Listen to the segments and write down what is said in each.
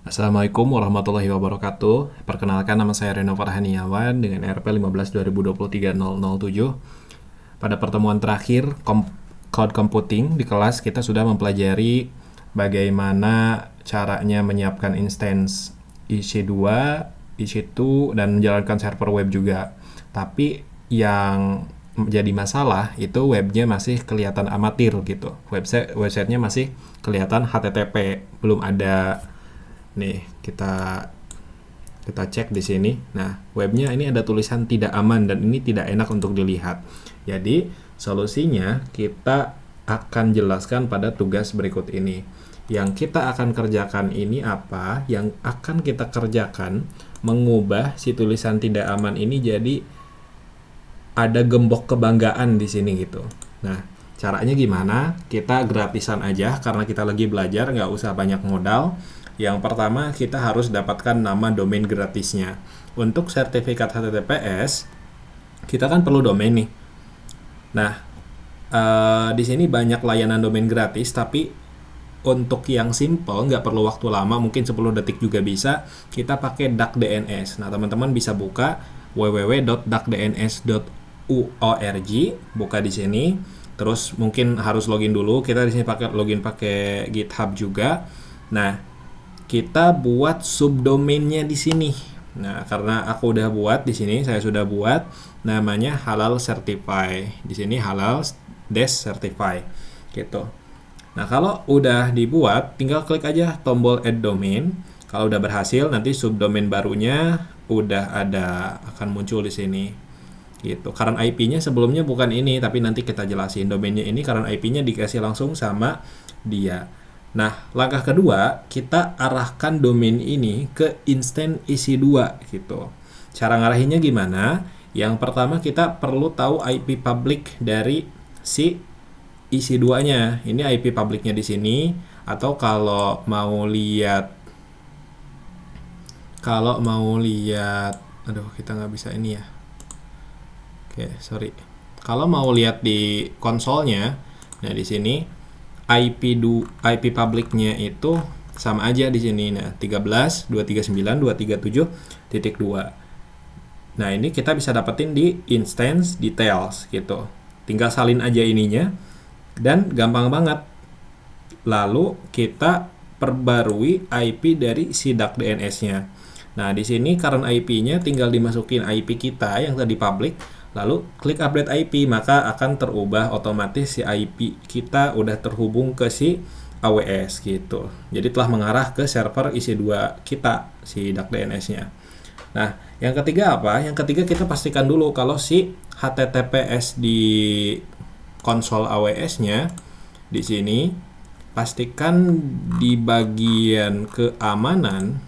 Assalamualaikum warahmatullahi wabarakatuh. Perkenalkan, nama saya Reno Farhaniawan dengan RP 15 2023-007. Pada pertemuan terakhir Cloud Computing di kelas, kita sudah mempelajari bagaimana caranya menyiapkan instance EC2, EC2 dan menjalankan server web juga. Tapi yang menjadi masalah itu webnya masih kelihatan amatir gitu. Websitenya masih kelihatan HTTP, belum ada. Nih, kita cek di sini. Nah, webnya ini ada tulisan tidak aman dan ini tidak enak untuk dilihat. Jadi, solusinya kita akan jelaskan pada tugas berikut ini. Yang kita akan kerjakan ini apa? Yang akan kita kerjakan mengubah si tulisan tidak aman ini jadi ada gembok kebanggaan di sini gitu. Nah, caranya gimana? Kita gratisan aja karena kita lagi belajar, nggak usah banyak modal. Yang pertama, kita harus dapatkan nama domain gratisnya. Untuk sertifikat HTTPS, kita kan perlu domain nih. Nah, di sini banyak layanan domain gratis, tapi untuk yang simple, nggak perlu waktu lama, mungkin 10 detik juga bisa, kita pakai DuckDNS. Nah, teman-teman bisa buka www.duckdns.org, buka di sini. Terus mungkin harus login dulu. Kita di sini login pakai GitHub juga. Nah, kita buat subdomainnya di sini. Nah, karena aku udah buat di sini, saya sudah buat namanya Halal Certify. Di sini Halal Certify gitu. Nah, kalau udah dibuat, tinggal klik aja tombol add domain. Kalau udah berhasil, nanti subdomain barunya udah ada, akan muncul di sini. Gitu. Current IP-nya sebelumnya bukan ini, tapi nanti kita jelasin. Domainnya ini current IP-nya dikasih langsung sama dia. Nah, langkah kedua, kita arahkan domain ini ke instance EC2 gitu. Cara ngarahinnya gimana? Yang pertama, kita perlu tahu IP public dari si EC2-nya. Ini IP public-nya di sini. Atau kalau mau lihat, aduh, kita nggak bisa ini ya. Oke, sorry. Kalau mau lihat di konsolnya, nah di sini IP public-nya itu sama aja di sini. Nah, 13.239.237.2. Nah, ini kita bisa dapetin di instance details gitu. Tinggal salin aja ininya dan gampang banget. Lalu kita perbarui IP dari si DuckDNS-nya. Nah, di sini current IP-nya tinggal dimasukin IP kita yang tadi public. Lalu klik update IP, maka akan terubah otomatis si IP kita udah terhubung ke si AWS gitu. Jadi telah mengarah ke server EC2 kita, si DuckDNS-nya. Nah, yang ketiga apa? Yang ketiga kita pastikan dulu kalau si HTTPS di konsol AWS-nya di sini, pastikan di bagian keamanan.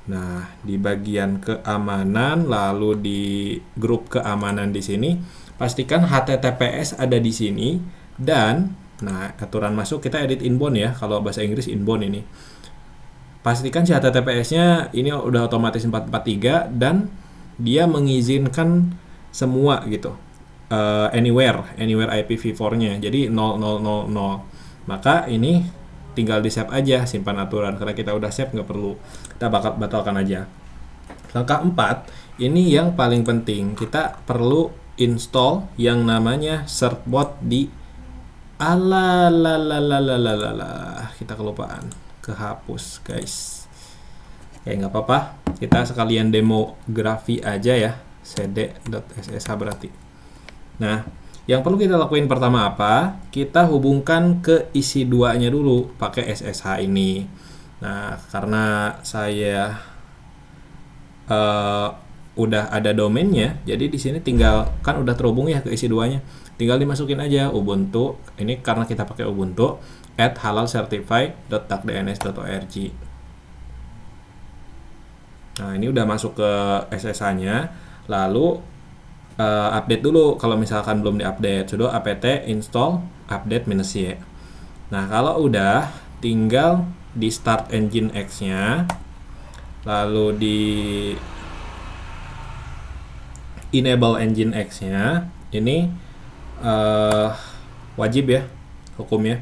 Nah, di bagian keamanan, lalu di grup keamanan di sini, pastikan HTTPS ada di sini dan, nah, aturan masuk kita edit inbound ya, kalau bahasa Inggris inbound ini. Pastikan si HTTPS-nya ini udah otomatis 443 dan dia mengizinkan semua gitu. Anywhere IPv4-nya. Jadi 0000. Maka ini tinggal di save aja, simpan aturan, karena kita udah save, nggak perlu, kita batalkan aja. Langkah 4 ini yang paling penting, kita perlu install yang namanya certbot di kita kelupaan, kehapus guys. Oke, nggak apa-apa, kita sekalian demografi aja ya, cd.ssh berarti. Nah, yang perlu kita lakuin pertama apa? Kita hubungkan ke isi 2-nya dulu pakai SSH ini. Nah, karena saya udah ada domainnya, jadi di sini tinggal, kan udah terhubung ya ke isi 2-nya. Tinggal dimasukin aja Ubuntu. Ini karena kita pakai Ubuntu @halalcertify.duckdns.org. Nah, ini udah masuk ke SSH-nya. Lalu update dulu kalau misalkan belum diupdate, sudo apt install update -y. Nah, kalau udah, tinggal di start Nginx nya, lalu di enable Nginx nya, ini wajib ya hukumnya.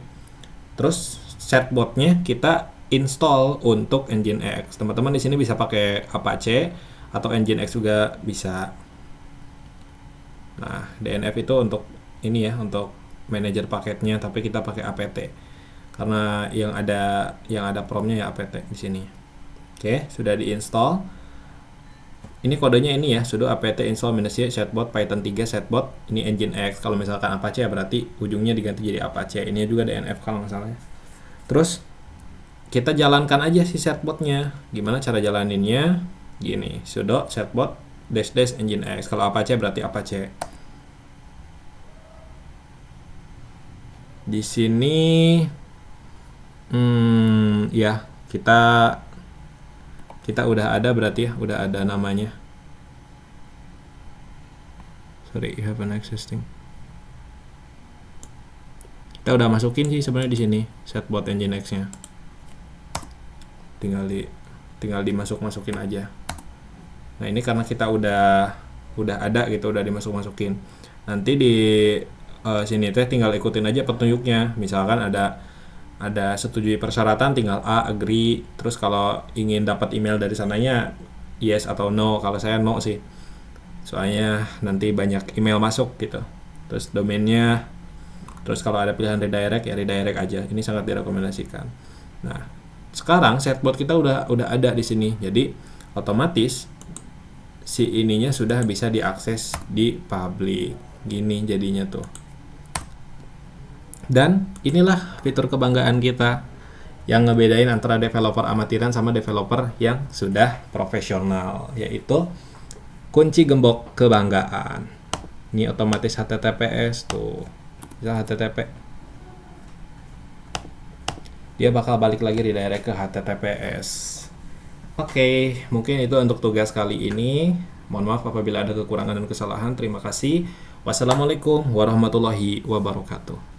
Terus chatbotnya kita install untuk Nginx. Teman-teman di sini bisa pakai Apache atau Nginx juga bisa. Nah, DNF itu untuk ini ya, untuk manajer paketnya, tapi kita pakai apt. Karena yang ada promnya ya apt di sini. Oke, sudah diinstal. Ini kodenya ini ya, sudo apt install -c setbot python 3 setbot. Ini Nginx. Kalau misalkan Apache ya berarti ujungnya diganti jadi Apache. Ini juga DNF kalau nggak salah ya. Terus kita jalankan aja si setbotnya. Gimana cara jalaninnya? Gini, sudo setbot -- Nginx. Kalau Apache berarti Apache. Di sini ya kita udah ada berarti ya, udah ada namanya. Sorry, you have an existing. Kita udah masukin sih sebenarnya di sini setbot Nginx-nya. Tinggal dimasukin aja. Nah, ini karena kita udah ada gitu, udah dimasukin. Nanti di sini teh tinggal ikutin aja petunjuknya. Misalkan ada setujui persyaratan, tinggal A, agree. Terus kalau ingin dapat email dari sananya, yes atau no. Kalau saya no sih, soalnya nanti banyak email masuk gitu. Terus domainnya, terus kalau ada pilihan redirect ya redirect aja. Ini sangat direkomendasikan. Nah, sekarang setbot kita udah ada di sini. Jadi otomatis si ininya sudah bisa diakses di public. Gini jadinya tuh. Dan inilah fitur kebanggaan kita yang ngebedain antara developer amatiran sama developer yang sudah profesional, yaitu kunci gembok kebanggaan. Ini otomatis HTTPS tuh. Bisa HTTP. Dia bakal balik lagi redirect ke HTTPS. Oke, mungkin itu untuk tugas kali ini. Mohon maaf apabila ada kekurangan dan kesalahan. Terima kasih. Wassalamualaikum warahmatullahi wabarakatuh.